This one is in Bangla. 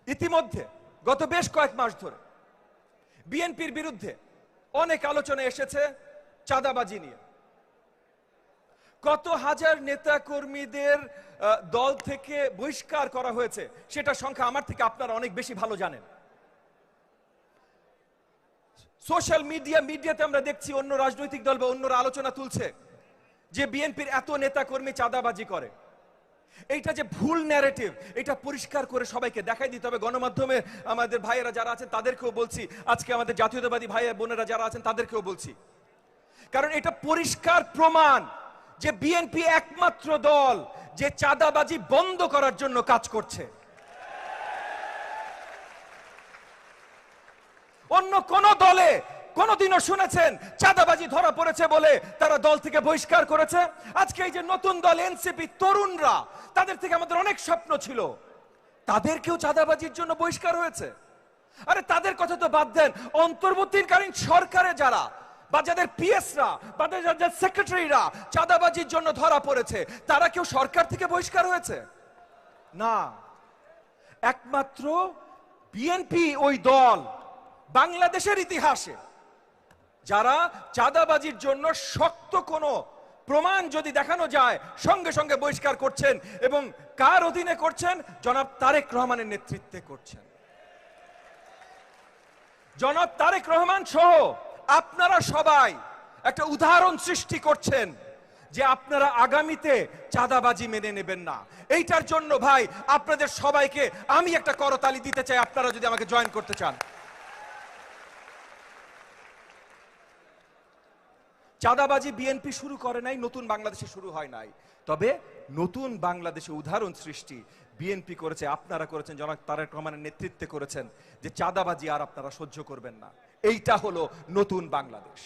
ইতিমধ্যে গত বেশ কয়েক মাস ধরে বিএনপির বিরুদ্ধে অনেক আলোচনা এসেছে চাঁদাবাজি নিয়ে। কত হাজার নেতা কর্মীদের দল থেকে বহিষ্কার করা হয়েছে সেটা সংখ্যা আমার থেকে আপনারা অনেক বেশি ভালো জানেন। সোশ্যাল মিডিয়াতে আমরা দেখছি অন্য রাজনৈতিক দল বা অন্যরা আলোচনা তুলছে যে বিএনপির এত নেতা কর্মী চাঁদাবাজি করে। এইটা যে ভুল ন্যারেটিভ, এটা পরিষ্কার করে সবাইকে দেখাই দিতে হবে। গণমাধ্যমে আমাদের ভাইয়েরা যারা আছেন তাদেরকেও বলছি, আজকে আমাদের জাতীয়তাবাদী ভাই বোনেরা যারা আছেন তাদেরকেও বলছি, কারণ এটা পরিষ্কার প্রমাণ যে বিএনপি একমাত্র দল যে চাঁদাবাজি বন্ধ করার জন্য কাজ করছে। অন্য কোন দলে কোনদিনও শুনেছেন চাঁদাবাজি ধরা পড়েছে বলে তারা দল থেকে বহিষ্কার করেছে? আজকে এই যে নতুন দল এনসিপি, তরুণরা, তাদের থেকে আমাদের অনেক স্বপ্ন ছিল, তাদেরকেও চাঁদাবাজির জন্য বহিষ্কার হয়েছে। আরে তাদের কথা তো বাদ দেন, অন্তর্বর্তীকালীন সরকারে যারা বা যাদের পিএসরা বা যাদের সেক্রেটারিরা চাঁদাবাজির জন্য ধরা পড়েছে, তারা কেউ সরকার থেকে বহিষ্কার হয়েছে? না, একমাত্র বিএনপি ওই দল বাংলাদেশের ইতিহাসে যারা চাঁদাবাজির জন্য শক্ত কোনো প্রমাণ যদি দেখানো যায় সঙ্গে সঙ্গে বহিষ্কার করছেন, এবং কার অধীনে করছেন? জনাব তারেক রহমানের নেতৃত্বে করছেন। জনাব তারেক রহমান সহ আপনারা সবাই একটা উদাহরণ সৃষ্টি করছেন যে আপনারা আগামীতে চাঁদাবাজি মেনে নেবেন না। এইটার জন্য ভাই আপনাদের সবাইকে আমি একটা করতালি দিতে চাই, আপনারা যদি আমাকে জয়েন করতে চান। চাঁদাবাজি বিএনপি শুরু করে নাই, নতুন বাংলাদেশে শুরু হয় নাই, তবে নতুন বাংলাদেশে উদাহরণ সৃষ্টি বিএনপি করেছে, আপনারা করেছেন, জনাব তারেক রহমানের নেতৃত্বে করেছেন, যে চাঁদাবাজি আর আপনারা সহ্য করবেন না। এইটা হলো নতুন বাংলাদেশ।